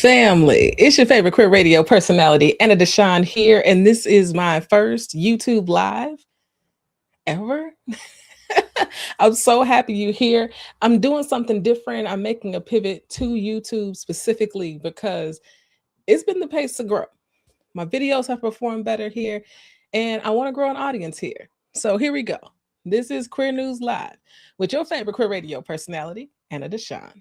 Family, it's your favorite queer radio personality, Anna DeShawn here, and this is my first YouTube live ever. I'm so happy you're here. I'm doing something different. I'm making a pivot to YouTube specifically because it's been the pace to grow. My videos have performed better here, and I want to grow an audience here. So here we go. This is Queer News Live with your favorite queer radio personality, Anna DeShawn.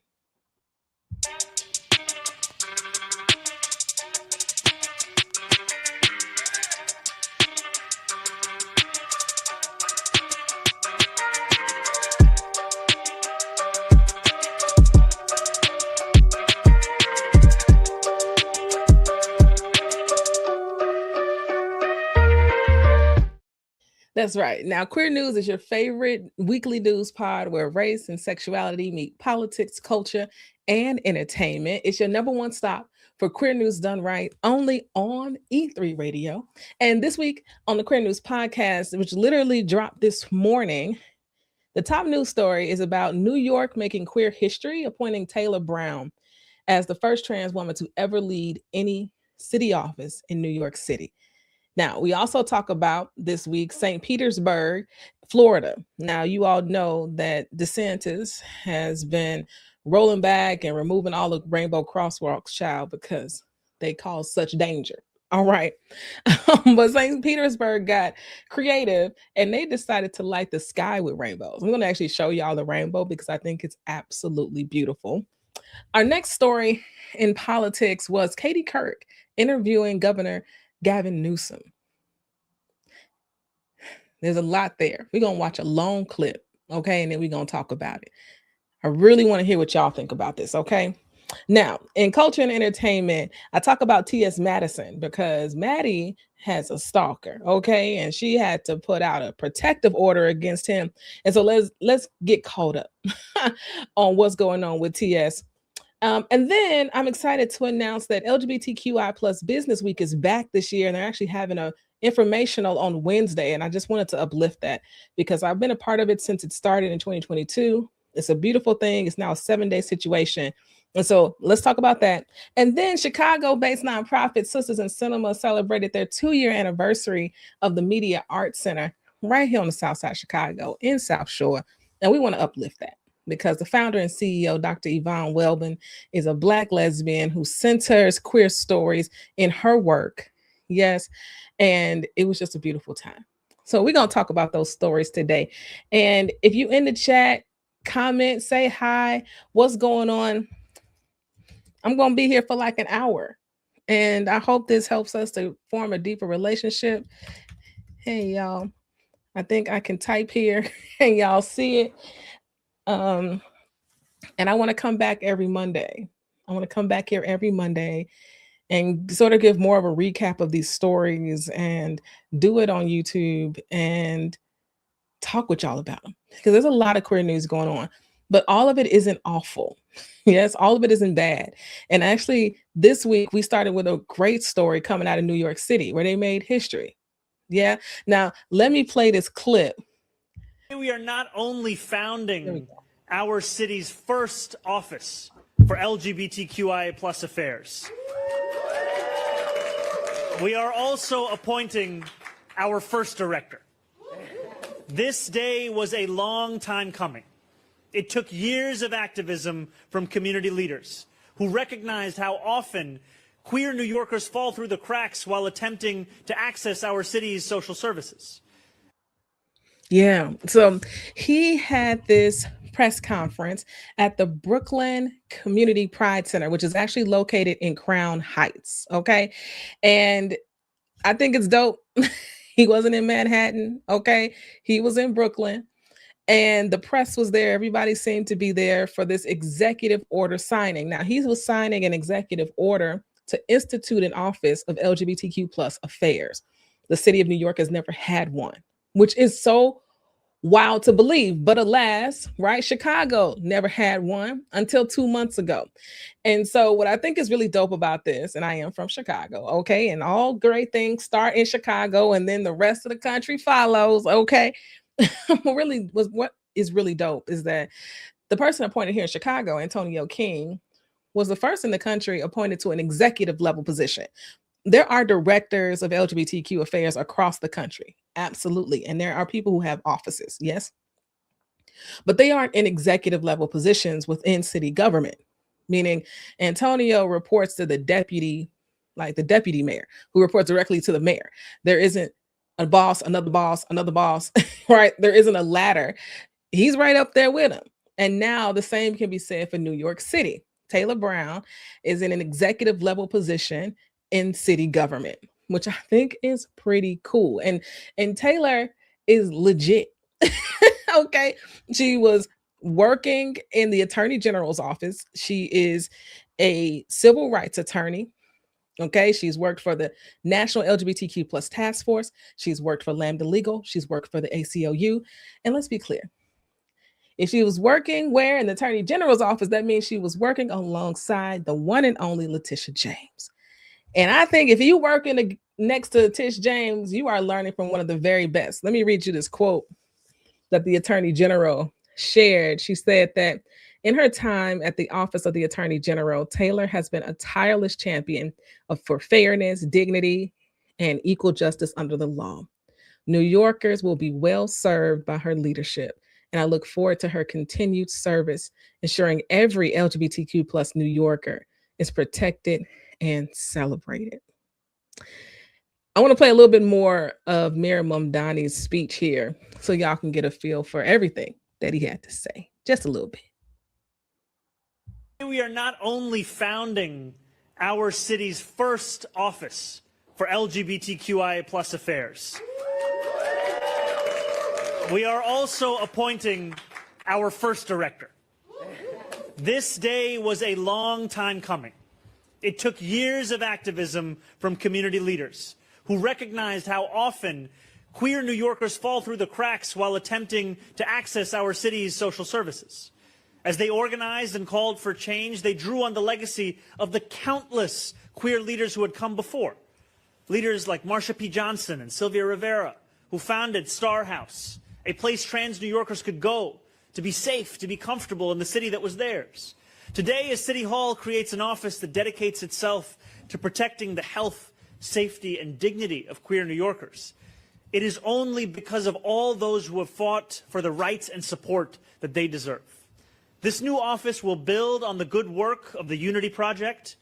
That's right. Now, Queer News is your favorite weekly news pod where race and sexuality meet politics, culture, and entertainment. It's your number one stop for queer news done right, only on E3 Radio. And this week on the Queer News podcast, which literally dropped this morning, the top news story is about New York making queer history, appointing Taylor Brown as the first trans woman to ever lead any city office in New York City. Now, we also talk about this week St. Petersburg, Florida. Now, you all know that DeSantis has been rolling back and removing all the rainbow crosswalks, child, because they cause such danger. All right. But St. Petersburg got creative and they decided to light the sky with rainbows. I'm going to actually show y'all the rainbow because I think it's absolutely beautiful. Our next story in politics was Katie Couric interviewing Governor Gavin Newsom. There's a lot there. We're going to watch a long clip, okay? And then we're going to talk about it. I really want to hear what y'all think about this, okay? Now, in culture and entertainment, I talk about T.S. Madison because Maddie has a stalker, okay? And she had to put out a protective order against him. And so let's get caught up on what's going on with T.S. And then I'm excited to announce that LGBTQI+ Business Week is back this year, and they're actually having a informational on Wednesday. And I just wanted to uplift that because I've been a part of it since it started in 2022. It's a beautiful thing. It's now a 7-day situation. And so let's talk about that. And then Chicago-based nonprofit Sisters in Cinema celebrated their 2-year anniversary of the Media Arts Center right here on the South Side of Chicago in South Shore. And we want to uplift that, because the founder and CEO, Dr. Yvonne Welbon, is a Black lesbian who centers queer stories in her work. Yes, and it was just a beautiful time. So we're going to talk about those stories today. And if you in the chat, comment, say hi, what's going on? I'm going to be here for like an hour. And I hope this helps us to form a deeper relationship. Hey, y'all. I think I can type here and y'all see it. And I want to come back every Monday. I want to come back here every Monday and sort of give more of a recap of these stories and do it on YouTube and talk with y'all about them, because there's a lot of queer news going on, but all of it isn't awful. Yes, all of it isn't bad. And actually, this week we started with a great story coming out of New York City where they made history. Yeah. Now, let me play this clip. We are not only founding our city's first office for LGBTQIA+ affairs, we are also appointing our first director. This day was a long time coming. It took years of activism from community leaders who recognized how often queer New Yorkers fall through the cracks while attempting to access our city's social services. Yeah, so he had this press conference at the Brooklyn Community Pride Center, which is actually located in Crown Heights, okay? And I think it's dope. He wasn't in Manhattan, okay? He was in Brooklyn, and the press was there. Everybody seemed to be there for this executive order signing. Now, he was signing an executive order to institute an office of LGBTQ+ affairs. The city of New York has never had one, which is so wild to believe, but alas, right? Chicago never had one until 2 months ago. And so what I think is really dope about this, and I am from Chicago, okay? And all great things start in Chicago and then the rest of the country follows, okay? What is really dope is that the person appointed here in Chicago, Antonio King, was the first in the country appointed to an executive level position. There are directors of LGBTQ affairs across the country. Absolutely. And there are people who have offices. Yes. But they aren't in executive level positions within city government, meaning Antonio reports to the deputy, like the deputy mayor, who reports directly to the mayor. There isn't a boss, another boss, another boss, right? There isn't a ladder. He's right up there with him. And now the same can be said for New York City. Taylor Brown is in an executive level position in city government, which I think is pretty cool. And Taylor is legit. Okay. She was working in the attorney general's office. She is a civil rights attorney. Okay. She's worked for the National LGBTQ plus task force. She's worked for Lambda Legal. She's worked for the ACLU. And let's be clear. If she was working where in the attorney general's office, that means she was working alongside the one and only Letitia James. And I think if you work next to Tish James, you are learning from one of the very best. Let me read you this quote that the attorney general shared. She said that in her time at the office of the attorney general, Taylor has been a tireless champion for fairness, dignity, and equal justice under the law. New Yorkers will be well served by her leadership, and I look forward to her continued service, ensuring every LGBTQ plus New Yorker is protected and celebrated. I want to play a little bit more of Mayor Mamdani's speech here so y'all can get a feel for everything that he had to say. Just a little bit. We are not only founding our city's first office for LGBTQIA plus affairs, we are also appointing our first director. This day was a long time coming. It took years of activism from community leaders who recognized how often queer New Yorkers fall through the cracks while attempting to access our city's social services. As they organized and called for change, they drew on the legacy of the countless queer leaders who had come before. Leaders like Marsha P. Johnson and Sylvia Rivera, who founded Star House, a place trans New Yorkers could go to be safe, to be comfortable in the city that was theirs. Today, as City Hall creates an office that dedicates itself to protecting the health, safety, and dignity of queer New Yorkers, it is only because of all those who have fought for the rights and support that they deserve. This new office will build on the good work of the Unity Project,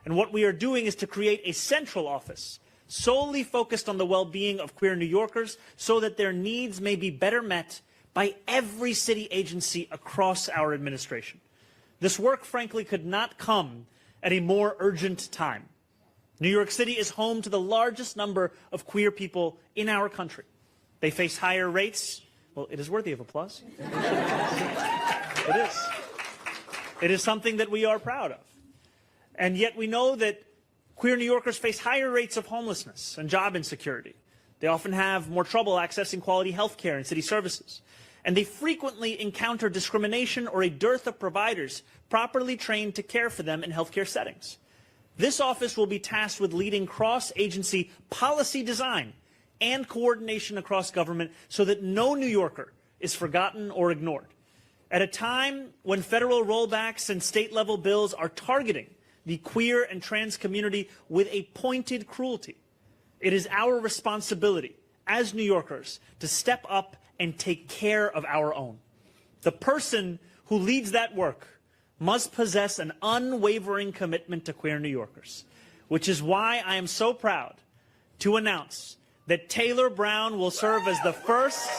and what we are doing is to create a central office solely focused on the well-being of queer New Yorkers so that their needs may be better met by every city agency across our administration. This work, frankly, could not come at a more urgent time. New York City is home to the largest number of queer people in our country. They face higher rates. Well, it is worthy of applause. It is. It is something that we are proud of. And yet we know that queer New Yorkers face higher rates of homelessness and job insecurity. They often have more trouble accessing quality health care and city services. And they frequently encounter discrimination or a dearth of providers properly trained to care for them in healthcare settings. This office will be tasked with leading cross-agency policy design and coordination across government so that no New Yorker is forgotten or ignored. At a time when federal rollbacks and state-level bills are targeting the queer and trans community with a pointed cruelty, it is our responsibility as New Yorkers to step up and take care of our own. The person who leads that work must possess an unwavering commitment to queer New Yorkers, which is why I am so proud to announce that Taylor Brown will serve as the first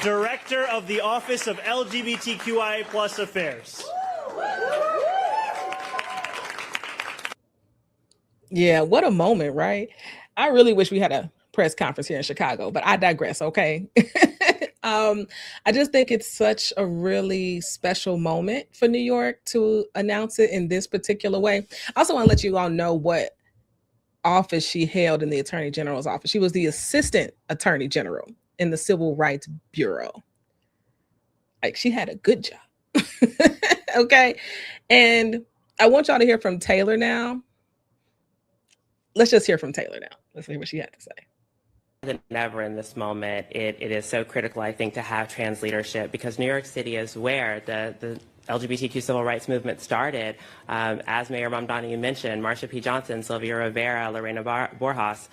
director of the Office of LGBTQIA plus affairs. Yeah, what a moment, right? I really wish we had a press conference here in Chicago, but I digress, okay? I just think it's such a really special moment for New York to announce it in this particular way. I also want to let you all know what office she held in the Attorney General's office. She was the Assistant Attorney General in the Civil Rights Bureau. Like, she had a good job. Okay. And I want y'all to hear from Taylor now. Let's just hear from Taylor now. Let's hear what she had to say. Than ever in this moment, it is so critical, I think, to have trans leadership, because New York City is where the LGBTQ civil rights movement started. As Mayor Mamdani mentioned, Marsha P. Johnson, Sylvia Rivera, Lorena Borjas,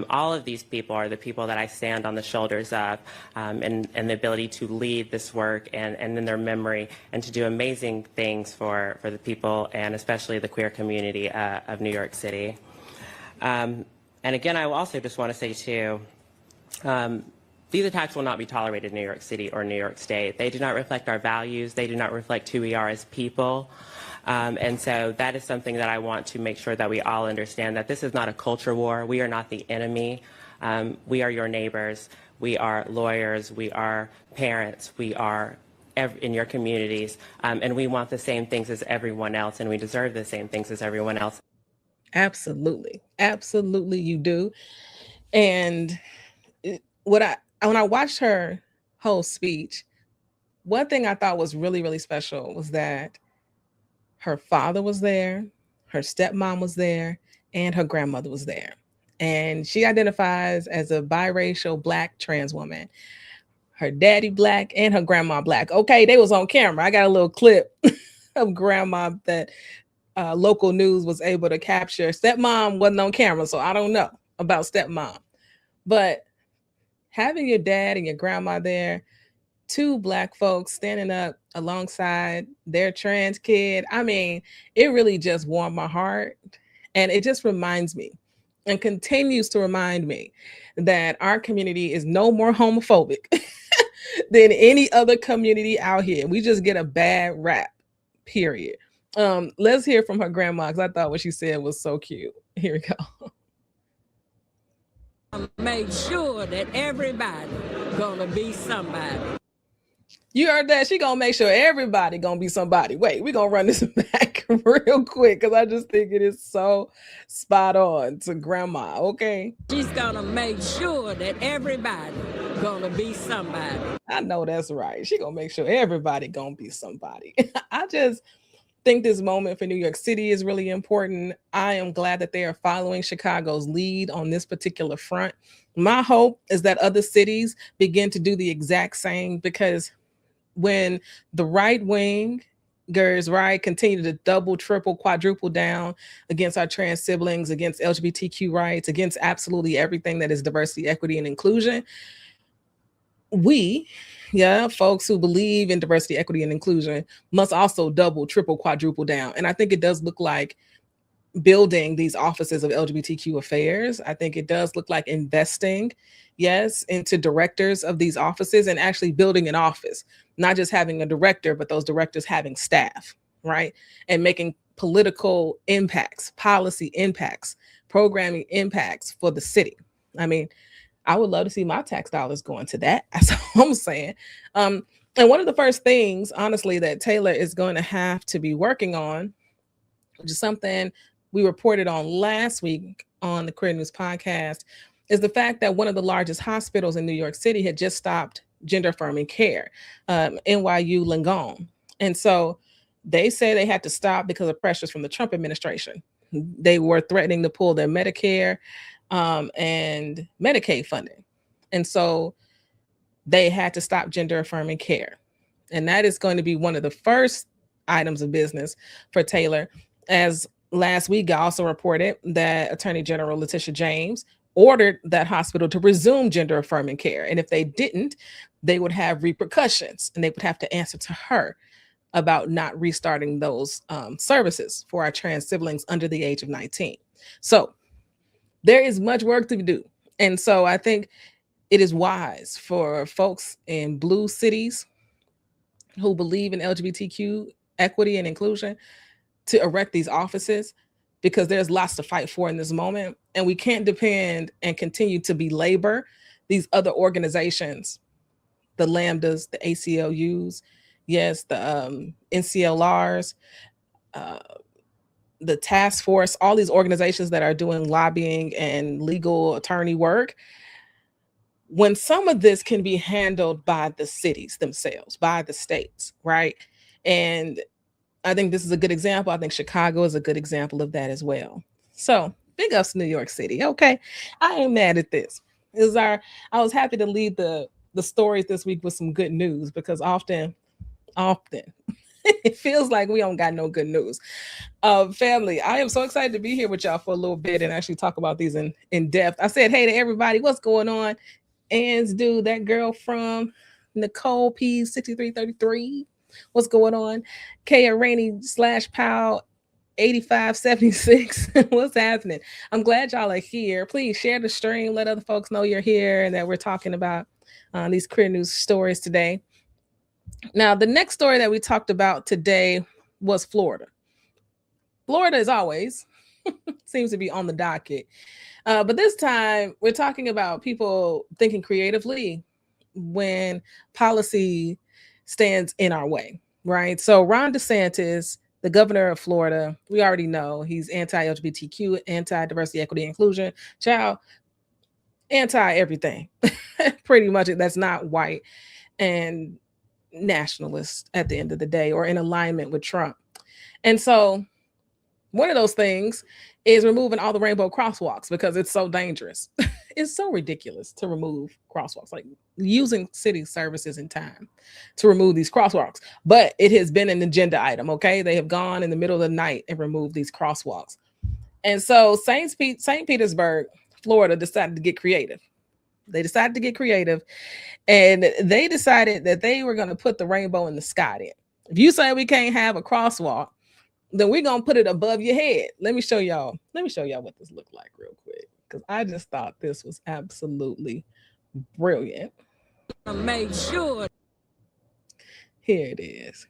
all of these people are the people that I stand on the shoulders of, and the ability to lead this work and in their memory and to do amazing things for the people and especially the queer community of New York City. And again, I also just want to say too, these attacks will not be tolerated in New York City or New York State. They do not reflect our values. They do not reflect who we are as people. And so that is something that I want to make sure that we all understand, that this is not a culture war. We are not the enemy. We are your neighbors. We are lawyers. We are parents. We are in your communities. And we want the same things as everyone else, and we deserve the same things as everyone else. Absolutely. Absolutely, you do. And when I watched her whole speech, one thing I thought was really, really special was that her father was there, her stepmom was there, and her grandmother was there. And she identifies as a biracial Black trans woman. Her daddy Black and her grandma Black. Okay, they was on camera. I got a little clip of grandma that local news was able to capture. Stepmom wasn't on camera, so I don't know about stepmom. But having your dad and your grandma there, two Black folks standing up alongside their trans kid, I mean, it really just warmed my heart. And it just reminds me and continues to remind me that our community is no more homophobic than any other community out here. We just get a bad rap, period. Let's hear from her grandma, because I thought what she said was so cute. Here we go. Make sure that everybody gonna be somebody. You heard that? She gonna make sure everybody gonna be somebody. Wait, we gonna run this back real quick, because I just think it is so spot on to grandma. Okay, She's gonna make sure that everybody gonna be somebody. I know that's right. She gonna make sure everybody gonna be somebody. I just think this moment for New York City is really important. I am glad that they are following Chicago's lead on this particular front. My hope is that other cities begin to do the exact same, because when the right wingers, right, continue to double, triple, quadruple down against our trans siblings, against LGBTQ rights, against absolutely everything that is diversity, equity, and inclusion, we, folks who believe in diversity, equity, and inclusion must also double, triple, quadruple down. And I think it does look like building these offices of LGBTQ affairs. I think it does look like investing, yes, into directors of these offices and actually building an office, not just having a director, but those directors having staff, right? And making political impacts, policy impacts, programming impacts for the city. I mean, I would love to see my tax dollars going to that. That's all I'm saying. And one of the first things, honestly, that Taylor is going to have to be working on, which is something we reported on last week on the Queer News podcast, is the fact that one of the largest hospitals in New York City had just stopped gender affirming care, NYU Langone. And so they say they had to stop because of pressures from the Trump administration. They were threatening to pull their Medicare and Medicaid funding. And so they had to stop gender affirming care. And that is going to be one of the first items of business for Taylor. As last week, I also reported that Attorney General Letitia James ordered that hospital to resume gender affirming care. And if they didn't, they would have repercussions, and they would have to answer to her about not restarting those services for our trans siblings under the age of 19. So there is much work to do. And so I think it is wise for folks in blue cities who believe in LGBTQ equity and inclusion to erect these offices, because there's lots to fight for in this moment. And we can't depend and continue to belabor these other organizations, the Lambdas, the ACLUs, yes, the NCLRs, the task force, all these organizations that are doing lobbying and legal attorney work, when some of this can be handled by the cities themselves, by the states, right? And I think this is a good example. I think Chicago is a good example of that as well. So big ups to New York City. Okay, I ain't mad at this. I was happy to lead the stories this week with some good news, because often It feels like we don't got no good news. Family, I am so excited to be here with y'all for a little bit and actually talk about these in depth. I said, hey to everybody, what's going on? Ann's dude, that girl from Nicole P 6333. What's going on? Kaya Rainey / Powell 8576. What's happening? I'm glad y'all are here. Please share the stream. Let other folks know you're here and that we're talking about these queer news stories today. Now, the next story that we talked about today was Florida. Florida, as always, seems to be on the docket. But this time, we're talking about people thinking creatively when policy stands in our way, right? So Ron DeSantis, the governor of Florida, we already know he's anti-LGBTQ, anti-diversity, equity, inclusion, child, anti-everything. Pretty much that's not white and nationalist at the end of the day or in alignment with Trump. And so one of those things is removing all the rainbow crosswalks because it's so dangerous. It's so ridiculous to remove crosswalks, like using city services and time to remove these crosswalks. But it has been an agenda item, okay? They have gone in the middle of the night and removed these crosswalks. And so St. Petersburg, Florida decided to get creative. They decided to get creative and they decided that they were going to put the rainbow in the sky then. If you say we can't have a crosswalk, then we're going to put it above your head. Let me show y'all what this looked like real quick, because I just thought this was absolutely brilliant. Make sure. Here it is.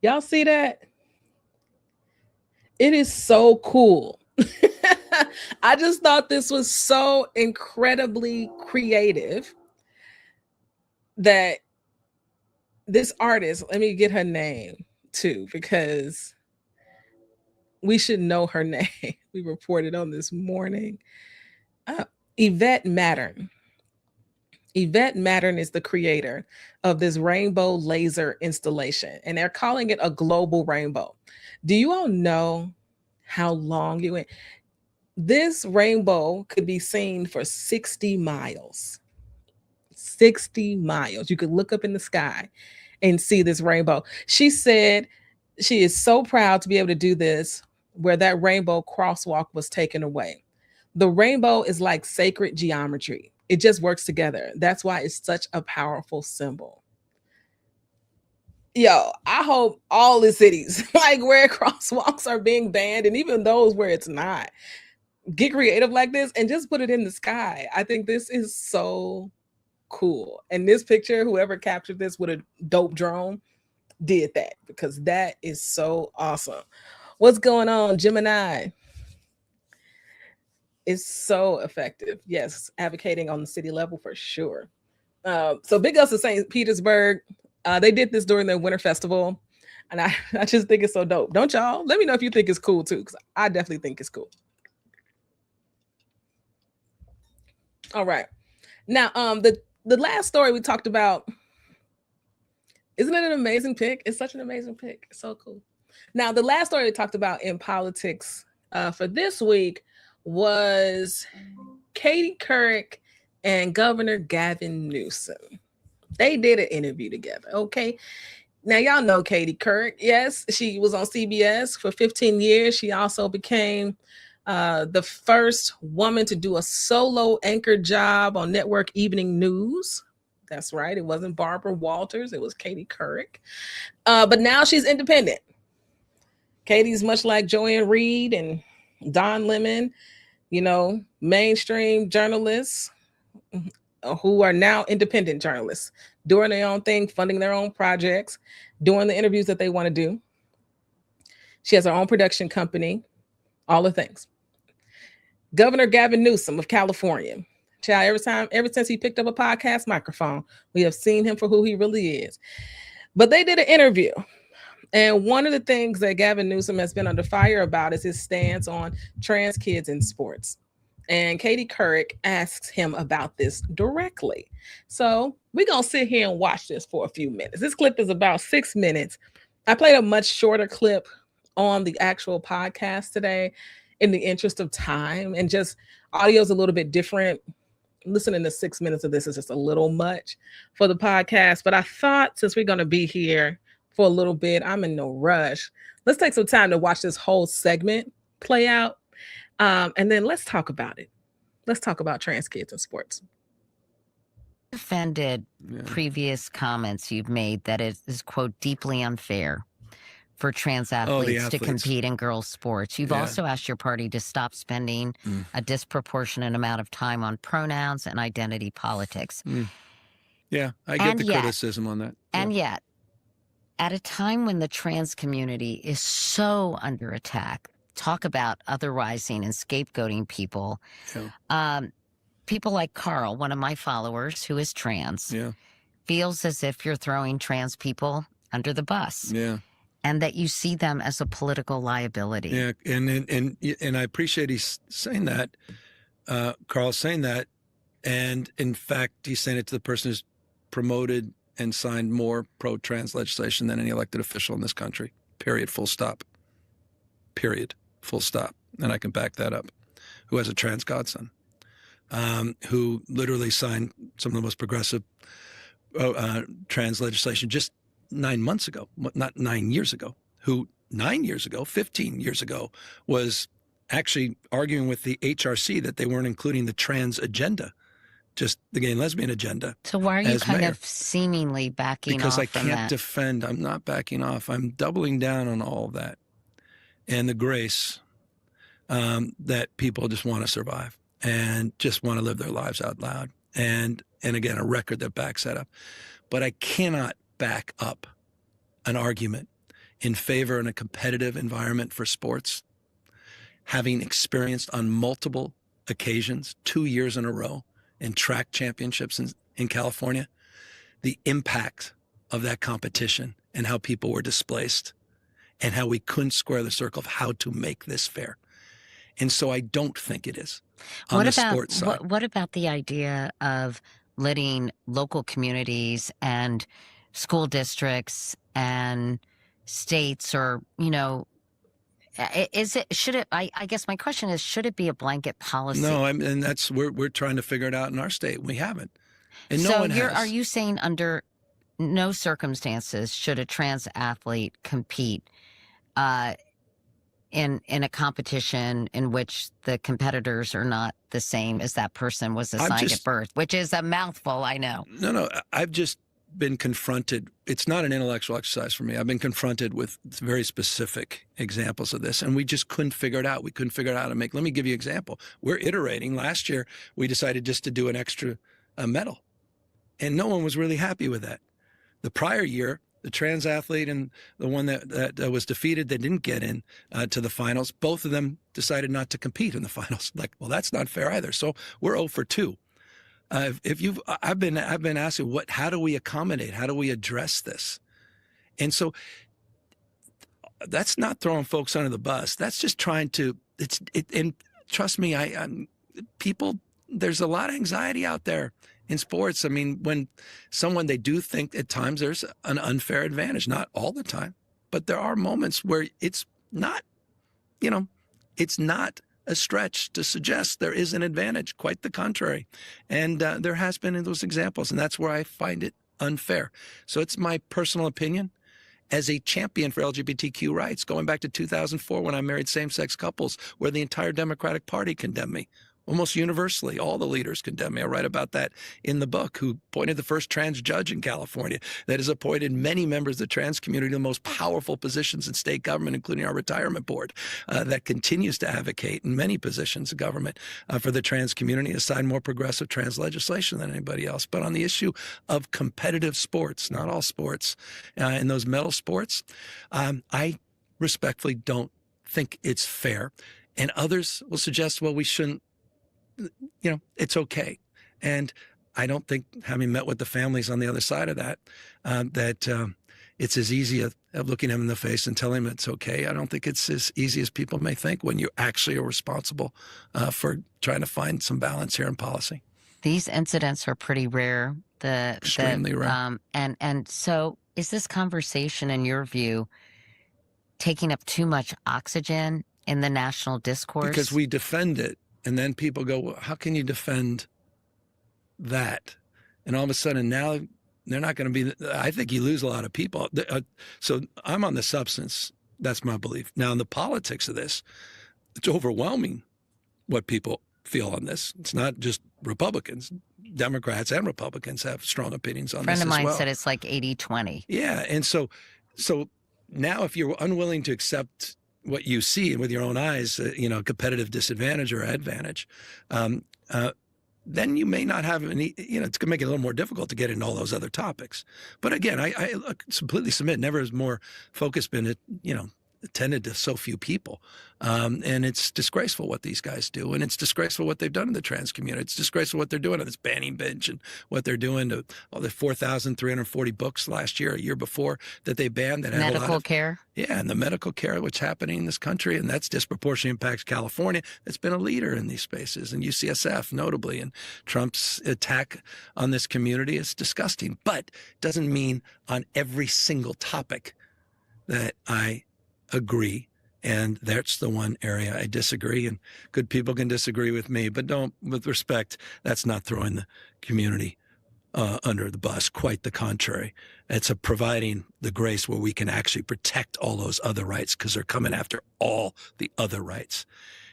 Y'all see that? It is so cool. I just thought this was so incredibly creative that this artist, let me get her name too, because we should know her name. We reported on this morning. Yvette Mattern. Yvette Mattern is the creator of this rainbow laser installation, and they're calling it a global rainbow. Do you all know how long it went? This rainbow could be seen for 60 miles. 60 miles. You could look up in the sky and see this rainbow. She said she is so proud to be able to do this where that rainbow crosswalk was taken away. The rainbow is like sacred geometry. It just works together. That's why it's such a powerful symbol. Yo, I hope all the cities, like where crosswalks are being banned, and even those where it's not, get creative like this and just put it in the sky. I think this is so cool. And this picture, whoever captured this with a dope drone did that, because that is so awesome. What's going on, Gemini? It's so effective. Yes, advocating on the city level for sure. So big ups to St. Petersburg. They did this during their winter festival, and I just think it's so dope. Don't y'all? Let me know if you think it's cool too, because I definitely think it's cool. All right. Now, the last story we talked about, isn't it an amazing pick? It's such an amazing pick. It's so cool. Now, the last story we talked about in politics for this week was Katie Couric and Governor Gavin Newsom. They did an interview together, okay? Now, y'all know Katie Couric. Yes, she was on CBS for 15 years. She also became the first woman to do a solo anchor job on network evening news. That's right. It wasn't Barbara Walters. It was Katie Couric. But now she's independent. Katie's much like Joanne Reed and Don Lemon, you know, mainstream journalists who are now independent journalists, doing their own thing, funding their own projects, doing the interviews that they want to do. She has her own production company, all the things. Governor Gavin Newsom of California. Child, ever since he picked up a podcast microphone, we have seen him for who he really is. But they did an interview. And one of the things that Gavin Newsom has been under fire about is his stance on trans kids in sports. And Katie Couric asks him about this directly. So we're going to sit here and watch this for a few minutes. This clip is about 6 minutes. I played a much shorter clip on the actual podcast today in the interest of time, and just audio is a little bit different listening to 6 minutes of this is just a little much for the podcast. But I thought since we're going to be here for a little bit, I'm in no rush. Let's take some time to watch this whole segment play out. And then let's talk about it. Let's talk about trans kids in sports. Defended previous comments you've made that it is, quote, deeply unfair for trans athletes to compete in girls' sports. You've also asked your party to stop spending a disproportionate amount of time on pronouns and identity politics. Yeah, I get the criticism on that. And yet, at a time when the trans community is so under attack, talk about otherizing and scapegoating people. People like Carl, one of my followers who is trans, feels as if you're throwing trans people under the bus. And that you see them as a political liability. Yeah, and I appreciate he's saying that, Carl's saying that, and in fact, he's saying it to the person who's promoted and signed more pro-trans legislation than any elected official in this country. Period. Full stop. Period. Full stop. And I can back that up. Who has a trans godson, who literally signed some of the most progressive trans legislation just 9 months ago, not 9 years ago, who 9 years ago, 15 years ago, was actually arguing with the HRC that they weren't including the trans agenda, just the gay and lesbian agenda. So why are you kind of seemingly backing off Because I from can't that? defend. I'm not backing off. I'm doubling down on all of that and the grace that people just want to survive and just want to live their lives out loud. And again, a record that backs that up. But I cannot back up an argument in favor in a competitive environment for sports, having experienced on multiple occasions, 2 years in a row, in track championships in California, the impact of that competition and how people were displaced and how we couldn't square the circle of how to make this fair. And so I don't think it is on the sports side. What about the idea of letting local communities and school districts and states, or, you know, I guess my question is, should it be a blanket policy? No, and that's, we're trying to figure it out in our state. We haven't. And no one has. Are you saying under no circumstances should a trans athlete compete in a competition in which the competitors are not the same as that person was assigned at birth, which is a mouthful, I know. No, I've just been confronted. It's not an intellectual exercise for me. I've been confronted with very specific examples of this, and we just couldn't figure it out. We couldn't figure out how to make. Let me give you an example. We're iterating. Last year, we decided just to do an extra medal, and no one was really happy with that. The prior year, the trans athlete and the one that was defeated, that didn't get in to the finals, both of them decided not to compete in the finals. Like, well, that's not fair either. So we're 0 for 2. I've been asking, how do we accommodate? How do we address this? And so that's not throwing folks under the bus. That's just trying to. And trust me, people. There's a lot of anxiety out there in sports. I mean, when they do think at times there's an unfair advantage, not all the time, but there are moments where it's not, it's not a stretch to suggest there is an advantage, quite the contrary. And there has been in those examples, and that's where I find it unfair. So it's my personal opinion as a champion for LGBTQ rights, going back to 2004 when I married same-sex couples, where the entire Democratic Party condemned me. Almost universally, all the leaders condemn me. I write about that in the book, who appointed the first trans judge in California, that has appointed many members of the trans community to the most powerful positions in state government, including our retirement board, that continues to advocate in many positions of government for the trans community, has signed more progressive trans legislation than anybody else. But on the issue of competitive sports, not all sports, in those medal sports, I respectfully don't think it's fair. And others will suggest, well, we shouldn't, it's okay. And I don't think, having met with the families on the other side of that, that it's as easy of looking them in the face and telling them it's okay. I don't think it's as easy as people may think when you actually are responsible for trying to find some balance here in policy. These incidents are pretty rare. Extremely rare. And so is this conversation, in your view, taking up too much oxygen in the national discourse? Because we defend it. And then people go, well, how can you defend that. And all of a sudden now they're not going to be, I think you lose a lot of people. So I'm on the substance. That's my belief. Now in the politics of this, it's overwhelming what people feel on this. It's not just Republicans. Democrats and Republicans have strong opinions on this as well. A friend of mine said it's like 80-20. Yeah. And so now if you're unwilling to accept what you see with your own eyes, competitive disadvantage or advantage, then you may not have any, it's going to make it a little more difficult to get into all those other topics. But again, I completely submit, never has more focus been, attended to so few people. And it's disgraceful what these guys do. And it's disgraceful what they've done in the trans community. It's disgraceful what they're doing on this banning bench and what they're doing to all the 4,340 books last year, a year before, that they banned. That had medical care. Yeah, and the medical care, what's happening in this country, and that's disproportionately impacts California. That's been a leader in these spaces, and UCSF notably. And Trump's attack on this community is disgusting, but doesn't mean on every single topic that I agree. And that's the one area I disagree. And good people can disagree with me, but don't, with respect, that's not throwing the community under the bus. Quite the contrary. It's providing the grace where we can actually protect all those other rights, because they're coming after all the other rights.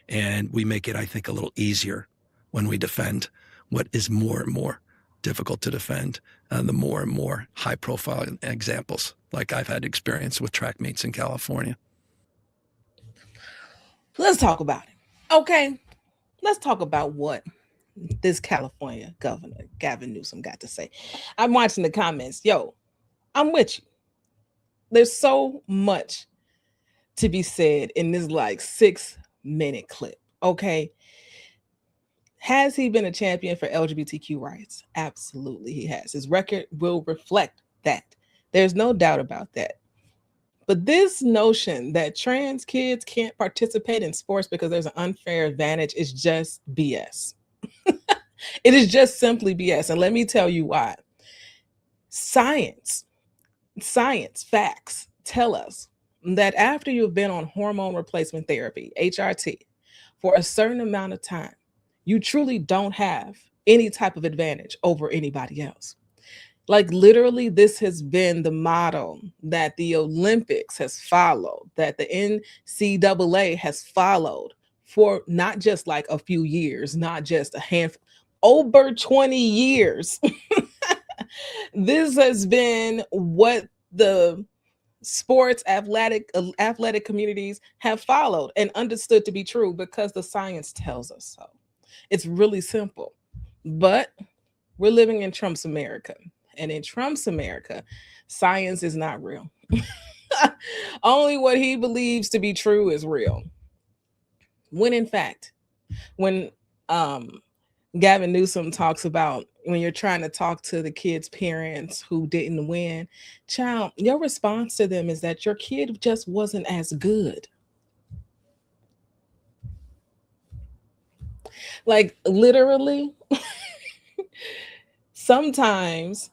And we make it, I think, a little easier when we defend what is more and more difficult to defend, the more and more high-profile examples, like I've had experience with track meets in California. Let's talk about it. Okay, let's talk about what this California Governor Gavin Newsom got to say. I'm watching the comments. Yo, I'm with you. There's so much to be said in this 6-minute clip. Okay. Has he been a champion for LGBTQ rights? Absolutely, he has. His record will reflect that. There's no doubt about that. But this notion that trans kids can't participate in sports because there's an unfair advantage is just BS. It is just simply BS. And let me tell you why. Science, facts tell us that after you've been on hormone replacement therapy, HRT, for a certain amount of time, you truly don't have any type of advantage over anybody else. Literally, this has been the model that the Olympics has followed, that the NCAA has followed for not just a few years, not just a handful, over 20 years. This has been what the sports athletic communities have followed and understood to be true because the science tells us so. It's really simple, but we're living in Trump's America. And in Trump's America, science is not real. Only what he believes to be true is real. When in fact, when Gavin Newsom talks about when you're trying to talk to the kids' parents who didn't win, child, your response to them is that your kid just wasn't as good. Literally, sometimes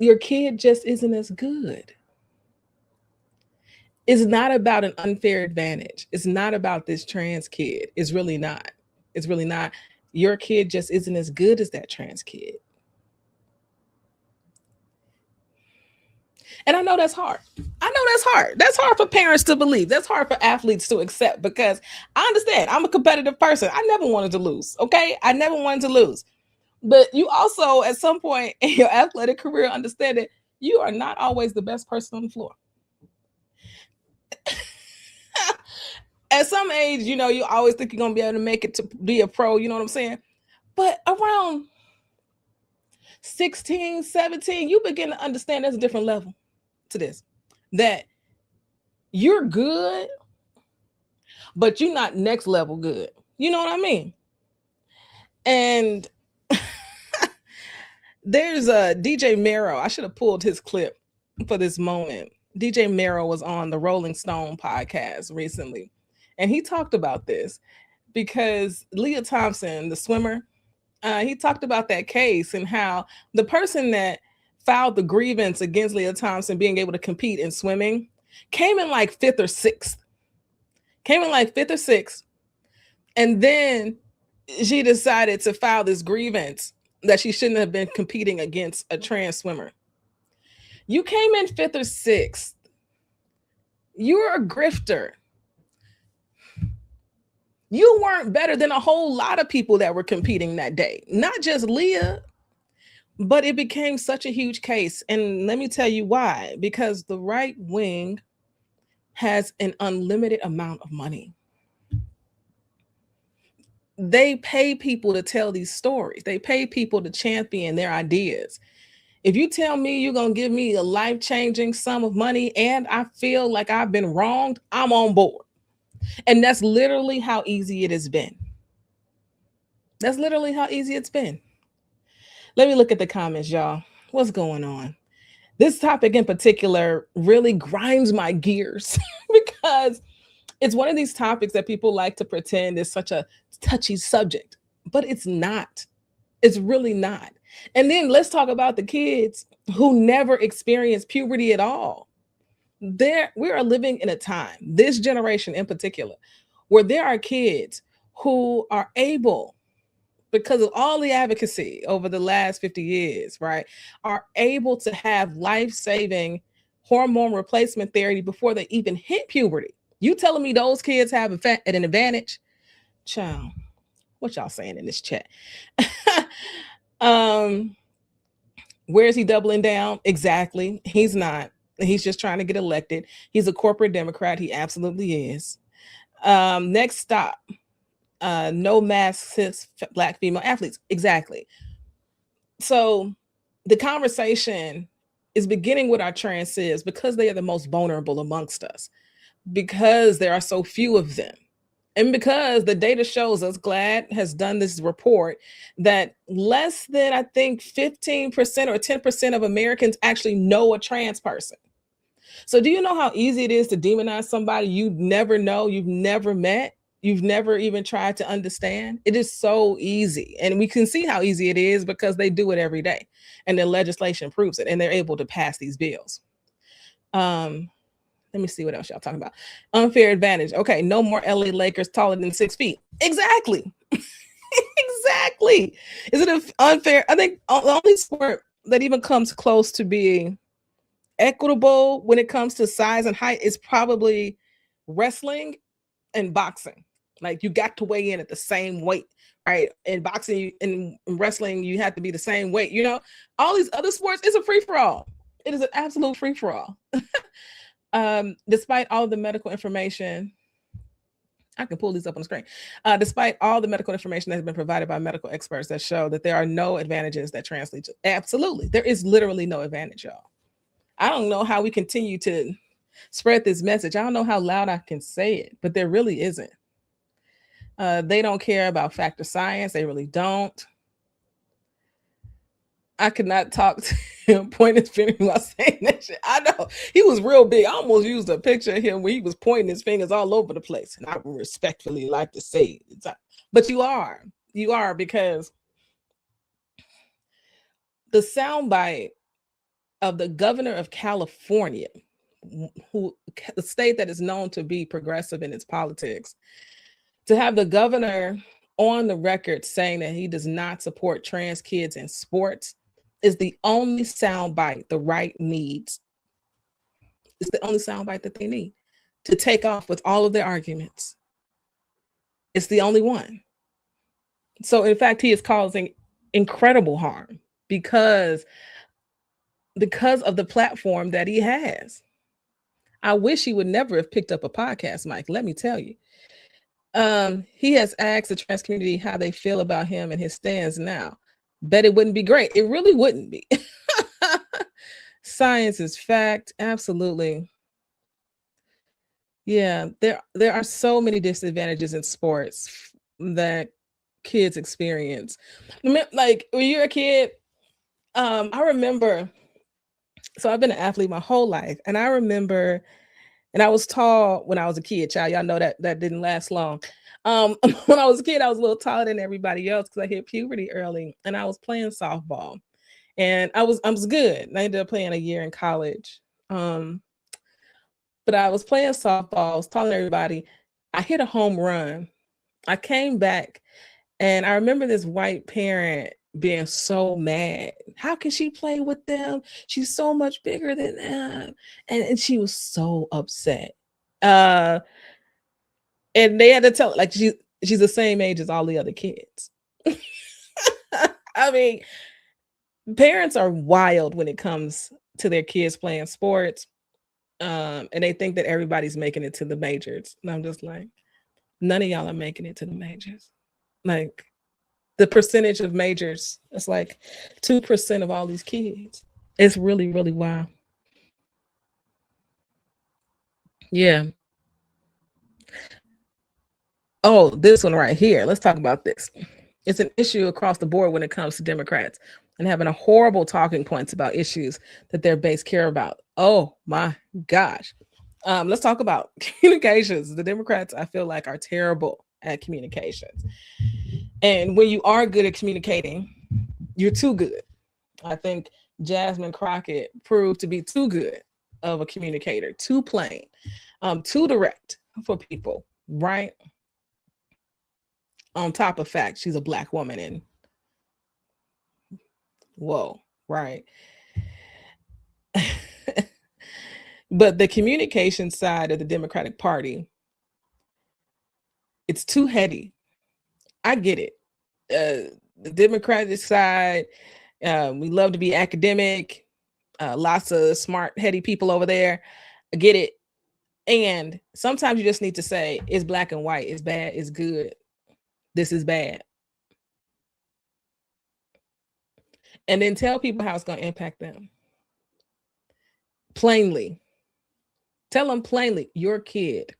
your kid just isn't as good. It's not about an unfair advantage. It's not about this trans kid. It's really not. It's really not. Your kid just isn't as good as that trans kid. And I know that's hard. That's hard for parents to believe. That's hard for athletes to accept, because I understand. I'm a competitive person. I never wanted to lose. Okay. I never wanted to lose. But you also, at some point in your athletic career, understand that you are not always the best person on the floor. At some age, you always think you're going to be able to make it to be a pro. You know what I'm saying? But around 16, 17, you begin to understand there's a different level to this. That you're good, but you're not next level good. You know what I mean? And there's a DJ Merrow. I should have pulled his clip for this moment. DJ Merrow was on the Rolling Stone podcast recently, and he talked about this because Leah Thompson, the swimmer, he talked about that case and how the person that filed the grievance against Leah Thompson being able to compete in swimming came in 5th or 6th. And then she decided to file this grievance that she shouldn't have been competing against a trans swimmer. You came in 5th or 6th. You're a grifter. You weren't better than a whole lot of people that were competing that day, not just Leah, but it became such a huge case. And let me tell you why, because the right wing has an unlimited amount of money. They pay people to tell these stories. They pay people to champion their ideas. If you tell me you're going to give me a life-changing sum of money and I feel like I've been wronged, I'm on board. And that's literally how easy it has been. That's literally how easy it's been. Let me look at the comments, y'all. What's going on? This topic in particular really grinds my gears because it's one of these topics that people like to pretend is such a touchy subject, but it's not. It's really not. And then let's talk about the kids who never experienced puberty at all. We are living in a time, this generation in particular, where there are kids who are able, because of all the advocacy over the last 50 years, right, are able to have life-saving hormone replacement therapy before they even hit puberty. You telling me those kids have an advantage? Child, what y'all saying in this chat? Where is he doubling down? Exactly. He's not. He's just trying to get elected. He's a corporate Democrat. He absolutely is. Next stop. No mask cis Black female athletes. Exactly. So the conversation is beginning with our trans cis because they are the most vulnerable amongst us, because there are so few of them. And because the data shows us, GLAAD has done this report, that less than, I think, 15% or 10% of Americans actually know a trans person. So do you know how easy it is to demonize somebody you never know, you've never met, you've never even tried to understand? It is so easy. And we can see how easy it is because they do it every day. And the legislation proves it. And they're able to pass these bills. Let me see what else y'all talking about. Unfair advantage. Okay, no more LA Lakers taller than 6 feet. Exactly. Exactly. Is it unfair? I think the only sport that even comes close to being equitable when it comes to size and height is probably wrestling and boxing. Like, you got to weigh in at the same weight, right? In boxing and wrestling, you have to be the same weight. You know, all these other sports, it's a free-for-all. It is an absolute free-for-all. Despite all of the medical information, I can pull these up on the screen. Despite all the medical information that has been provided by medical experts that show that there are no advantages that translate to, absolutely, there is literally no advantage, y'all. I don't know how we continue to spread this message. I don't know how loud I can say it, but there really isn't. They don't care about fact or science. They really don't. I could not talk to him, pointing his finger while saying that shit. I know he was real big. I almost used a picture of him where he was pointing his fingers all over the place. And I would respectfully like to say it. But you are, because the soundbite of the governor of California, the state that is known to be progressive in its politics, to have the governor on the record saying that he does not support trans kids in sports is the only soundbite the right needs. It's the only soundbite that they need to take off with all of their arguments. It's the only one. So in fact, he is causing incredible harm because of the platform that he has. I wish he would never have picked up a podcast mic, let me tell you. He has asked the trans community how they feel about him and his stands now. Bet it wouldn't be great. It really wouldn't be. Science is fact. Absolutely. Yeah, there are so many disadvantages in sports that kids experience. Like when you're a kid, I remember, so I've been an athlete my whole life, and I remember, and I was tall when I was a kid, child. Y'all know that didn't last long. When I was a kid, I was a little taller than everybody else because I hit puberty early, and I was playing softball, and I was good. I ended up playing a year in college, but I was playing softball. I was taller than everybody. I hit a home run. I came back, and I remember this white parent being so mad. How can she play with them? She's so much bigger than them. And she was so upset. And they had to tell, like, she's the same age as all the other kids. I mean, parents are wild when it comes to their kids playing sports. And they think that everybody's making it to the majors. And I'm just like, none of y'all are making it to the majors. Like, the percentage of majors, it's like 2% of all these kids. It's really, really wild. Yeah. Oh, this one right here. Let's talk about this. It's an issue across the board when it comes to Democrats and having a horrible talking points about issues that their base care about. Oh my gosh. Let's talk about communications. The Democrats, I feel like, are terrible at communications. And when you are good at communicating, you're too good. I think Jasmine Crockett proved to be too good of a communicator, too plain, too direct for people, right? On top of fact, she's a Black woman, and whoa, right? But the communication side of the Democratic Party, it's too heady. I get it. The Democratic side, we love to be academic, lots of smart, heady people over there. I get it. And sometimes you just need to say, it's black and white, it's bad, it's good, this is bad. And then tell people how it's going to impact them. Plainly. Tell them plainly, your kid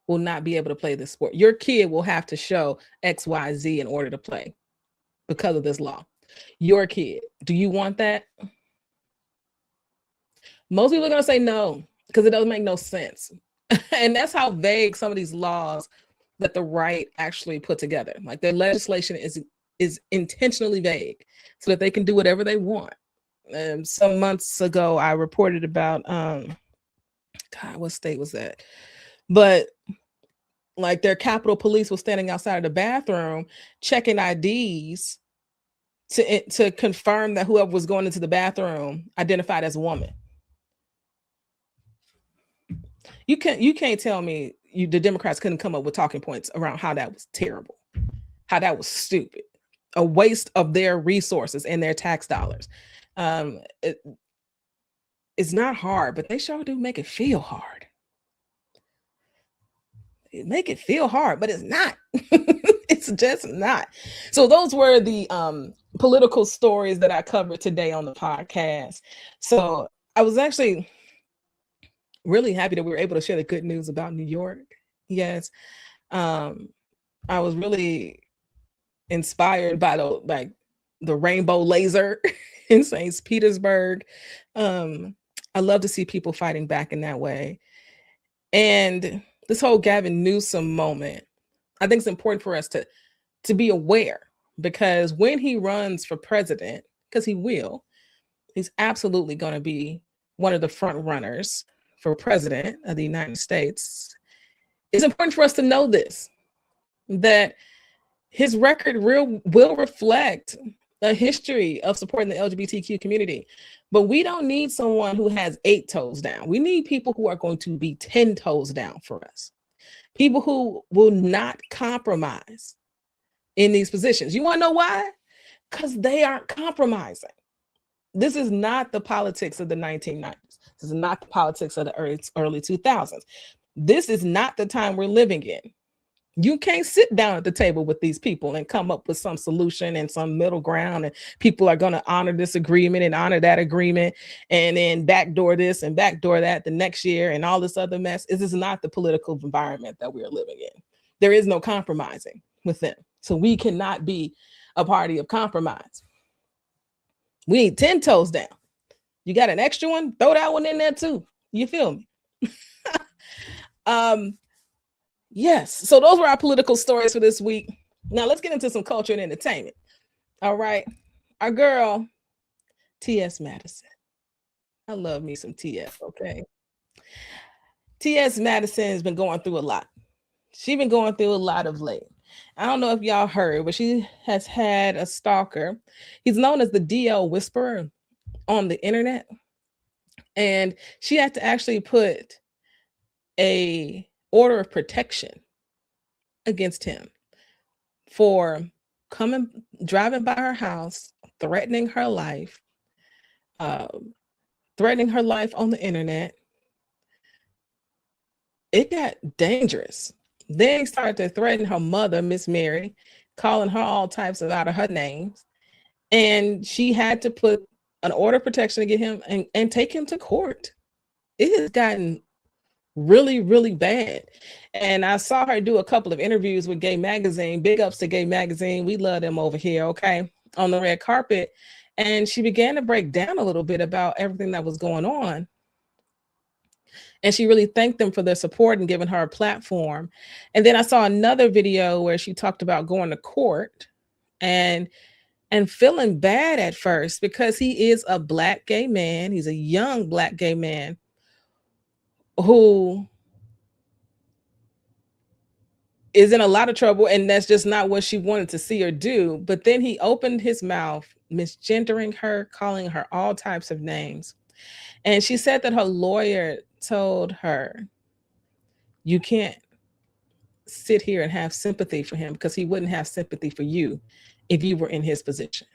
will not be able to play this sport. Your kid will have to show X, Y, Z in order to play because of this law. Your kid. Do you want that? Most people are going to say no, because it doesn't make no sense. And that's how vague some of these laws that the right actually put together. Like, their legislation is intentionally vague so that they can do whatever they want. Some months ago, I reported about, God, what state was that? But like, their Capitol Police was standing outside of the bathroom checking IDs to confirm that whoever was going into the bathroom identified as a woman. You can't tell me the Democrats couldn't come up with talking points around how that was terrible, how that was stupid, a waste of their resources and their tax dollars. It's not hard, but they sure do make it feel hard. It make it feel hard, but it's not. It's just not. So those were the political stories that I covered today on the podcast. So I was actually really happy that we were able to share the good news about New York. Yes. I was really inspired by the rainbow laser in St. Petersburg. I love to see people fighting back in that way. And this whole Gavin Newsom moment, I think it's important for us to be aware, because when he runs for president, because he will, he's absolutely going to be one of the front runners for president of the United States. It's important for us to know this, that his record will reflect a history of supporting the LGBTQ community. But we don't need someone who has 8 toes down. We need people who are going to be 10 toes down for us. People who will not compromise in these positions. You want to know why? Because they aren't compromising. This is not the politics of the 1990s. This is not the politics of the early 2000s. This is not the time we're living in. You can't sit down at the table with these people and come up with some solution and some middle ground, and people are going to honor this agreement and honor that agreement and then backdoor this and backdoor that the next year and all this other mess. This is not the political environment that we are living in. There is no compromising with them. So we cannot be a party of compromise. We need 10 toes down. You got an extra one? Throw that one in there too. You feel me? Yes. So those were our political stories for this week. Now let's get into some culture and entertainment. All right. Our girl, T.S. Madison. I love me some T.S. Okay. T.S. Madison has been going through a lot. She's been going through a lot of late. I don't know if y'all heard, but she has had a stalker. He's known as the DL Whisperer on the internet. And she had to actually put a order of protection against him for driving by her house, threatening her life on the internet. It got dangerous. Then he started to threaten her mother, Miss Mary, calling her all types of out of her names. And she had to put an order of protection to get him and take him to court. It has gotten really, really bad. And I saw her do a couple of interviews with Gay Magazine. Big ups to Gay Magazine. We love them over here, okay, on the red carpet. And she began to break down a little bit about everything that was going on. And she really thanked them for their support and giving her a platform. And then I saw another video where she talked about going to court and feeling bad at first because he is a Black gay man. He's a young Black gay man who is in a lot of trouble, and that's just not what she wanted to see or do. But then he opened his mouth, misgendering her, calling her all types of names. And she said that her lawyer told her, you can't sit here and have sympathy for him because he wouldn't have sympathy for you if you were in his position.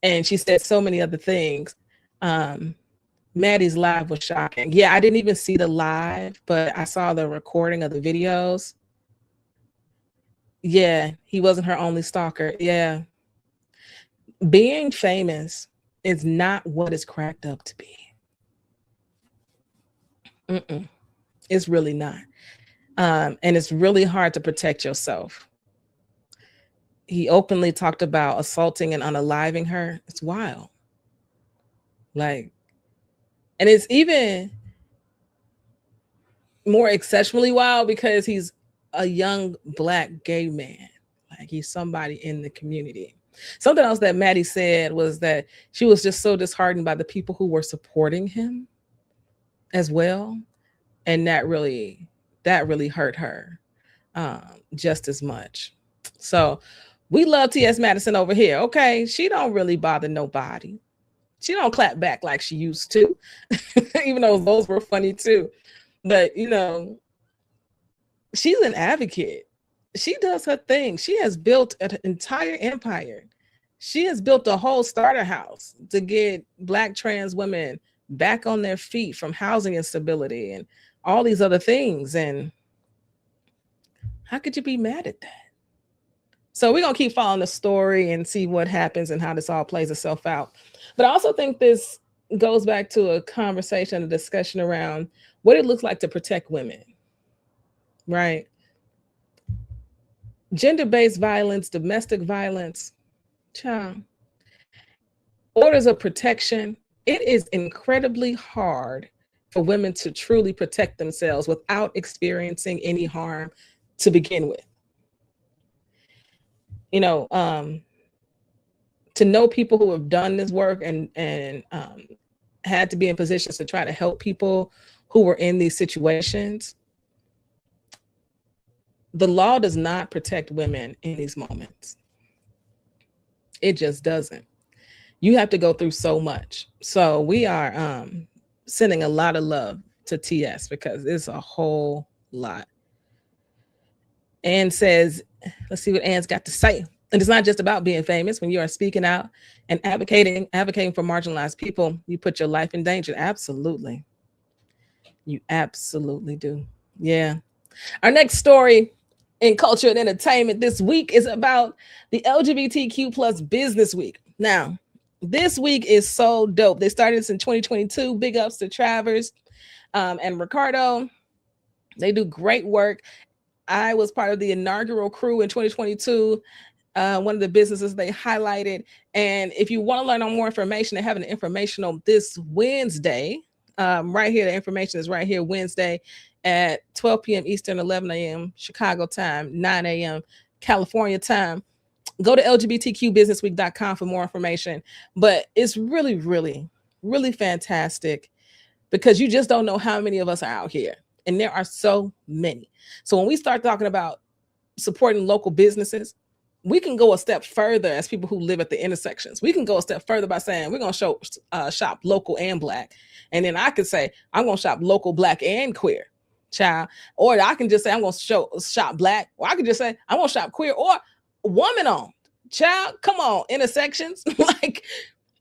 And she said so many other things. Maddie's live was shocking. Yeah, I didn't even see the live, but I saw the recording of the videos. Yeah, he wasn't her only stalker. Yeah. Being famous is not what it's cracked up to be. It's really not. And it's really hard to protect yourself. He openly talked about assaulting and unaliving her. It's wild. Like, and it's even more exceptionally wild because he's a young Black gay man. Like, he's somebody in the community. Something else that Maddie said was that she was just so disheartened by the people who were supporting him as well. And that really hurt her just as much. So we love T.S. Madison over here. Okay, she don't really bother nobody. She don't clap back like she used to, even though those were funny too. But, you know, she's an advocate. She does her thing. She has built an entire empire. She has built a whole starter house to get Black trans women back on their feet from housing instability and all these other things. And how could you be mad at that? So we're going to keep following the story and see what happens and how this all plays itself out. But I also think this goes back to a conversation, a discussion around what it looks like to protect women, right? Gender-based violence, domestic violence, child, orders of protection. It is incredibly hard for women to truly protect themselves without experiencing any harm to begin with. You know, to know people who have done this work and had to be in positions to try to help people who were in these situations. The law does not protect women in these moments. It just doesn't. You have to go through so much. So we are sending a lot of love to TS because it's a whole lot. Ann says, let's see what Ann's got to say. And it's not just about being famous. When you are speaking out and advocating for marginalized people, you put your life in danger. Absolutely. You absolutely do. Yeah. Our next story in culture and entertainment this week is about the LGBTQ plus business week. Now, this week is so dope. They started this in 2022. Big ups to Travers and Ricardo. They do great work. I was part of the inaugural crew in 2022. One of the businesses they highlighted. And if you want to learn more information, they have an informational this Wednesday. Right here, the information is right here Wednesday at 12 p.m. Eastern, 11 a.m. Chicago time, 9 a.m. California time. Go to lgbtqbusinessweek.com for more information. But it's really, really, really fantastic because you just don't know how many of us are out here. And there are so many. So when we start talking about supporting local businesses. We can go a step further as people who live at the intersections. We can go a step further by saying we're going to shop local and Black. And then I could say I'm going to shop local, Black, and queer, child. Or I can just say I'm going to shop Black. Or I can just say I'm going to shop queer or woman-owned. Child, come on, intersections. Like,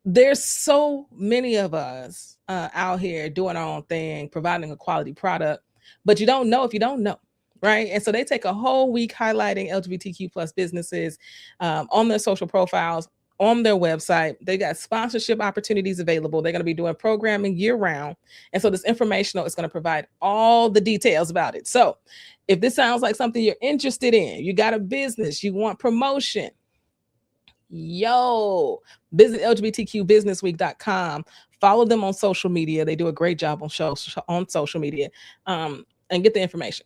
there's so many of us out here doing our own thing, providing a quality product, but you don't know if you don't know. Right. And so they take a whole week highlighting LGBTQ plus businesses on their social profiles, on their website. They got sponsorship opportunities available. They're going to be doing programming year round. And so this informational is going to provide all the details about it. So if this sounds like something you're interested in, you got a business, you want promotion, visit LGBTQbusinessweek.com. Follow them on social media. They do a great job on social media and get the information,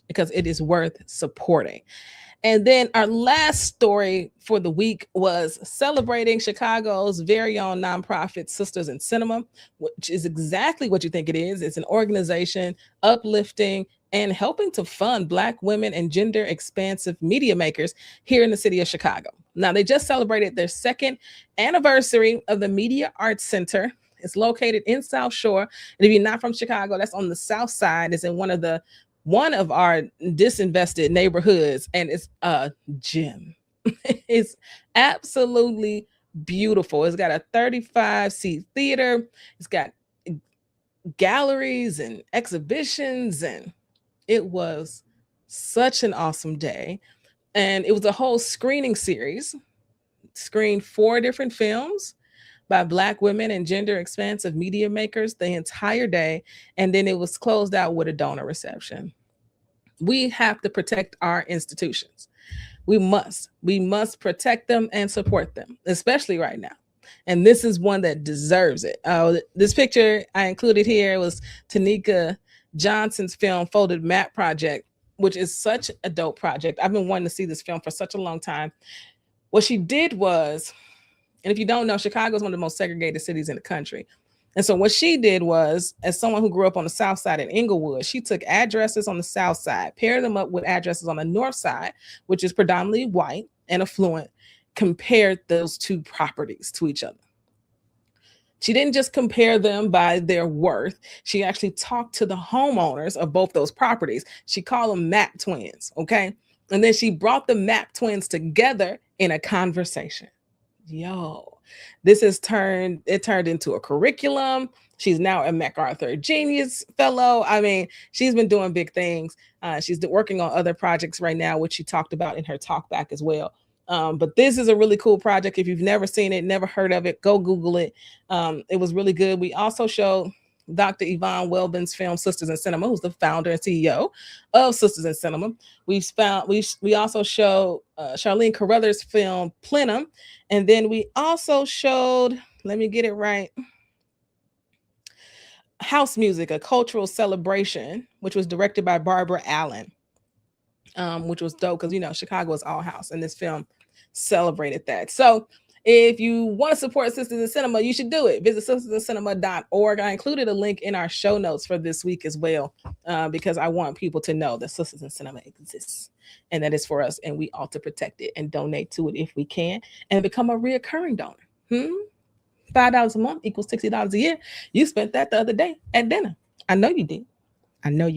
because it is worth supporting. And then our last story for the week was celebrating Chicago's very own nonprofit Sisters in Cinema, which is exactly what you think it is. It's an organization uplifting and helping to fund Black women and gender expansive media makers here in the city of Chicago. Now, they just celebrated their 2nd anniversary of the Media Arts Center. It's located in South Shore. And if you're not from Chicago, that's on the South Side. It's in one of our disinvested neighborhoods, and it's a gym. It's absolutely beautiful. It's got a 35-seat theater. It's got galleries and exhibitions, and it was such an awesome day. And it was a whole screening series. Screened 4 different films by Black women and gender expansive media makers the entire day. And then it was closed out with a donor reception. We have to protect our institutions. We must protect them and support them, especially right now. And this is one that deserves it. This picture I included here was Tanika Johnson's film Folded Map Project, which is such a dope project. I've been wanting to see this film for such a long time. What she did was, and if you don't know, Chicago is one of the most segregated cities in the country. And so what she did was, as someone who grew up on the South Side in Inglewood, she took addresses on the South Side, paired them up with addresses on the North Side, which is predominantly white and affluent, compared those 2 properties to each other. She didn't just compare them by their worth. She actually talked to the homeowners of both those properties. She called them map twins, okay? And then she brought the map twins together in a conversation. This turned into a curriculum. She's now a MacArthur Genius Fellow. I mean, she's been doing big things. She's working on other projects right now, which she talked about in her talk back as well. But this is a really cool project. If you've never seen it, never heard of it, go Google it. It was really good. We also showed Dr. Yvonne Welbin's film Sisters in Cinema, who's the founder and CEO of Sisters in Cinema. We also showed Charlene Carruthers' film Plenum. And then we also showed, let me get it right, House Music, a cultural celebration, which was directed by Barbara Allen, which was dope because, Chicago is all house, and this film celebrated that. So if you want to support Sisters in Cinema, you should do it. Visit sistersincinema.org. I included a link in our show notes for this week as well, because I want people to know that Sisters in Cinema exists and that it's for us, and we ought to protect it and donate to it if we can and become a reoccurring donor. $5 a month equals $60 a year. You spent that the other day at dinner. I know you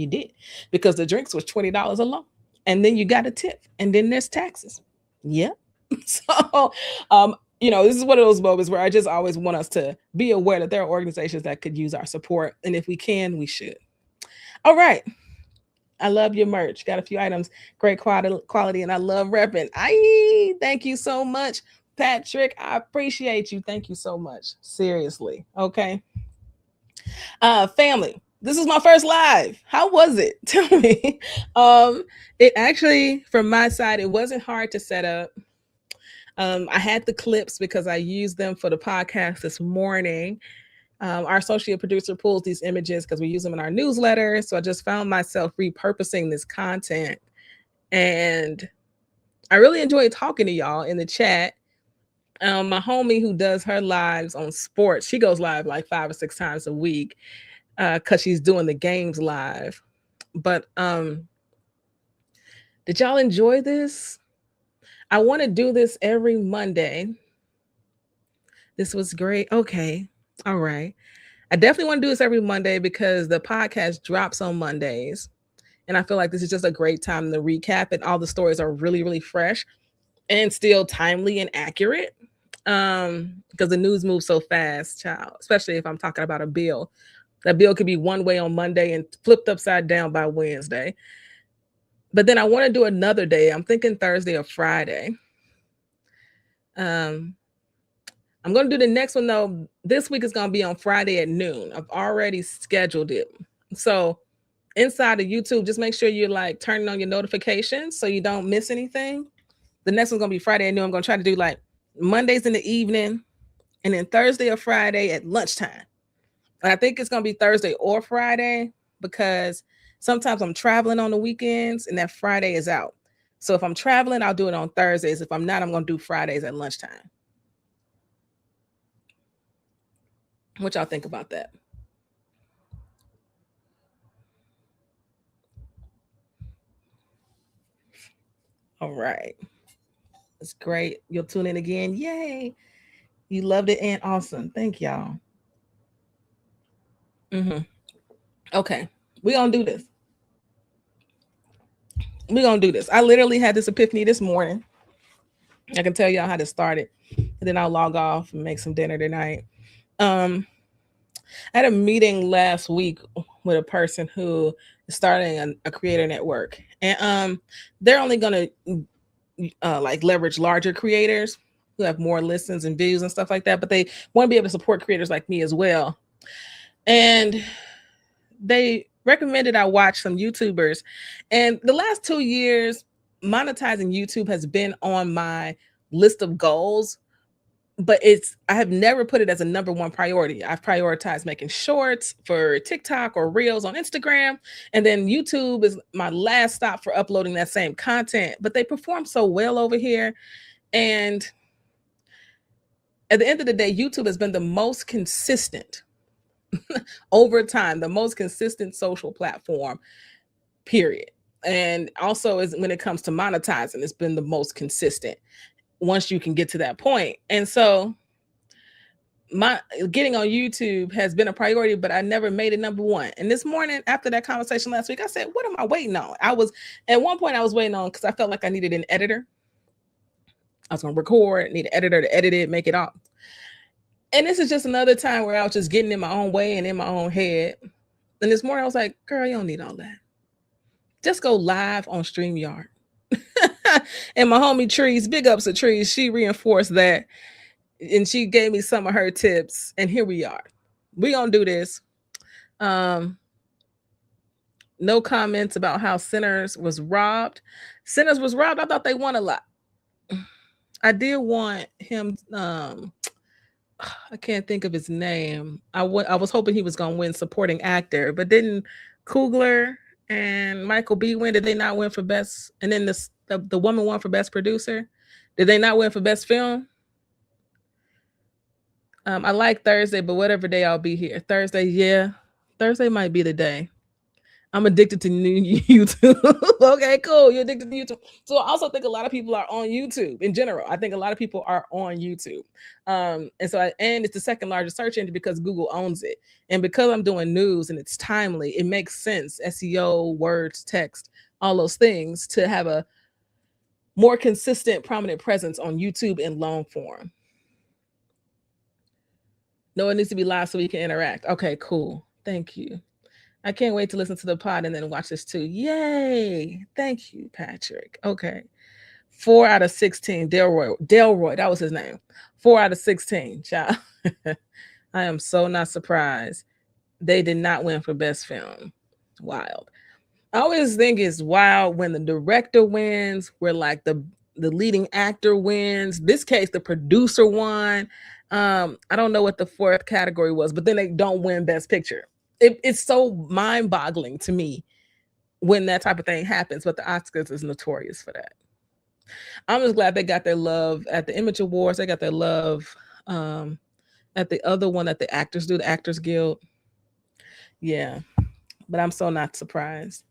did because the drinks was $20 alone, and then you got a tip, and then there's taxes. Yep. So, this is one of those moments where I just always want us to be aware that there are organizations that could use our support. And if we can, we should. All right. I love your merch. Got a few items, great quality, and I love repping. Thank you so much, Patrick. I appreciate you. Thank you so much. Seriously. Okay. Family, this is my first live. How was it? Tell me. It actually, from my side, it wasn't hard to set up. I had the clips because I used them for the podcast this morning. Our associate producer pulls these images because we use them in our newsletter. So I just found myself repurposing this content. And I really enjoyed talking to y'all in the chat. My homie who does her lives on sports, she goes live like 5 or 6 times a week because she's doing the games live. But Did y'all enjoy this? I want to do this every Monday. This was great. Okay. All right. I definitely want to do this every Monday because the podcast drops on Mondays. And I feel like this is just a great time to recap, and all the stories are really, really fresh and still timely and accurate. Because the news moves so fast, child, especially if I'm talking about a bill. That bill could be one way on Monday and flipped upside down by Wednesday. But then I want to do another day. I'm thinking Thursday or Friday. I'm going to do the next one, though. This week is going to be on Friday at noon. I've already scheduled it. So inside of YouTube, just make sure you're like turning on your notifications so you don't miss anything. The next one's going to be Friday at noon. I'm going to try to do like Mondays in the evening and then Thursday or Friday at lunchtime. And I think it's going to be Thursday or Friday because sometimes I'm traveling on the weekends and that Friday is out. So if I'm traveling, I'll do it on Thursdays. If I'm not, I'm going to do Fridays at lunchtime. What y'all think about that? All right. It's great. You'll tune in again. Yay. You loved it and awesome. Thank y'all. Okay. We're going to do this. We're going to do this. I literally had this epiphany this morning. I can tell y'all how to start it. And then I'll log off and make some dinner tonight. I had a meeting last week with a person who is starting a creator network. And they're only going to like leverage larger creators who have more listens and views and stuff like that, but they want to be able to support creators like me as well. And they recommended I watch some YouTubers. And the last 2 years, monetizing YouTube has been on my list of goals, but I have never put it as a number one priority. I've prioritized making shorts for TikTok or Reels on Instagram. And then YouTube is my last stop for uploading that same content, but they perform so well over here. And at the end of the day, YouTube has been the most consistent over time, the most consistent social platform, period. And also is when it comes to monetizing, it's been the most consistent once you can get to that point. And so my getting on YouTube has been a priority, but I never made it number one. And this morning, after that conversation last week, I said, what am I waiting on? At one point I was waiting on because I felt like I needed an editor. I was going to record, need an editor to edit it, make it all. And this is just another time where I was just getting in my own way and in my own head. And this morning I was like, girl, you don't need all that. Just go live on StreamYard. And my homie Trees, big ups to Trees, she reinforced that. And she gave me some of her tips. And here we are. We're going to do this. No comments about how Sinners was robbed. Sinners was robbed. I thought they won a lot. I did want him. I can't think of his name. I was hoping he was going to win supporting actor, but didn't Coogler and Michael B win? Did they not win for best? And then the woman won for best producer. Did they not win for best film? I like Thursday, but whatever day I'll be here. Thursday, yeah. Thursday might be the day. I'm addicted to new YouTube. Okay, cool. You're addicted to YouTube. So I also think a lot of people are on YouTube in general. I think a lot of people are on YouTube. And it's the second largest search engine because Google owns it. And because I'm doing news and it's timely, it makes sense. SEO, words, text, all those things to have a more consistent, prominent presence on YouTube in long form. No, it needs to be live so we can interact. Okay, cool. Thank you. I can't wait to listen to the pod and then watch this too. Yay. Thank you, Patrick. Okay. 4 out of 16. Delroy, that was his name. 4 out of 16. Child. I am so not surprised. They did not win for best film. Wild. I always think it's wild when the director wins, where like the leading actor wins. This case, the producer won. I don't know what the fourth category was, but then they don't win best picture. It's so mind-boggling to me when that type of thing happens, but the Oscars is notorious for that. I'm just glad they got their love at the Image Awards. They got their love at the other one that the actors do, the Actors Guild. Yeah, but I'm so not surprised.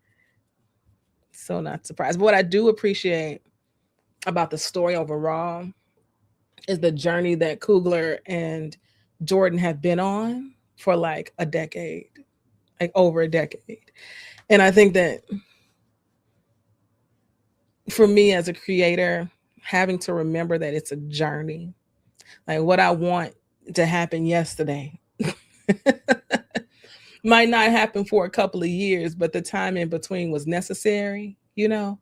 So not surprised. But what I do appreciate about the story overall is the journey that Kugler and Jordan have been on for like a decade, like over a decade. And I think that for me as a creator, having to remember that it's a journey, like what I want to happen yesterday might not happen for a couple of years, but the time in between was necessary, you know?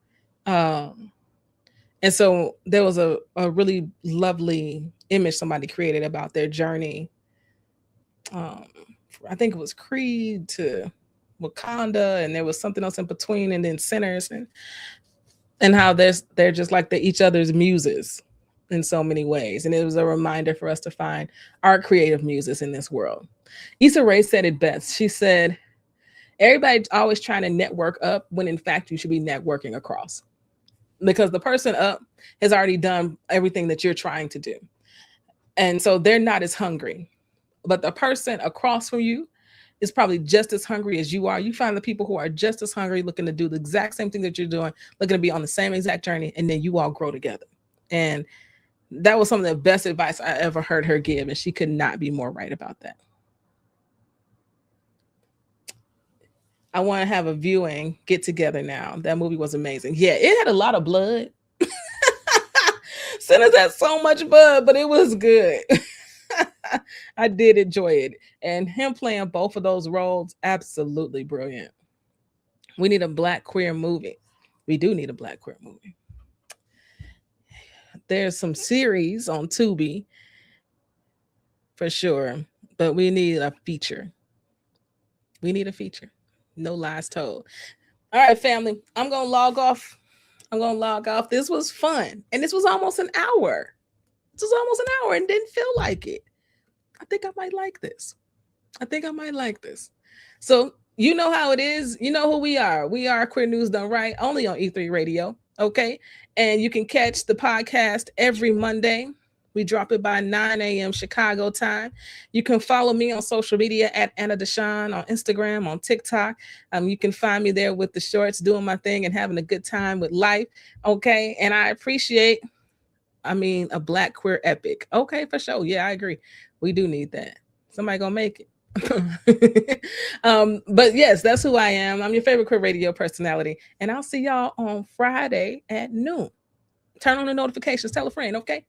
And so there was a really lovely image somebody created about their journey. I think it was Creed to Wakanda, and there was something else in between, and then Sinners, and how they're just like each other's muses in so many ways. And it was a reminder for us to find our creative muses in this world. Issa Rae said it best. She said, everybody's always trying to network up when in fact you should be networking across, because the person up has already done everything that you're trying to do. And so they're not as hungry, but the person across from you is probably just as hungry as you are. You find the people who are just as hungry, looking to do the exact same thing that you're doing, looking to be on the same exact journey, and then you all grow together. And that was some of the best advice I ever heard her give, and she could not be more right about that. I want to have a viewing get together now. That movie was amazing. Yeah, it had a lot of blood. Sinners had so much blood, but it was good. I did enjoy it. And him playing both of those roles, absolutely brilliant. We need a Black queer movie. We do need a Black queer movie. There's some series on Tubi for sure, but we need a feature. We need a feature. No lies told. All right, family, I'm going to log off. This was fun. And this was almost an hour. And didn't feel like it. I think I might like this. So you know how it is. You know who we are. We are Queer News Done Right, only on E3 Radio. Okay. And you can catch the podcast every Monday. We drop it by 9 a.m. Chicago time. You can follow me on social media at Anna DeShawn on Instagram, on TikTok. You can find me there with the shorts, doing my thing and having a good time with life. Okay. And I appreciate, a Black queer epic. Okay, for sure. Yeah, I agree. We do need that. Somebody gonna make it. But yes, that's who I am. I'm your favorite queer radio personality. And I'll see y'all on Friday at noon. Turn on the notifications. Tell a friend, okay?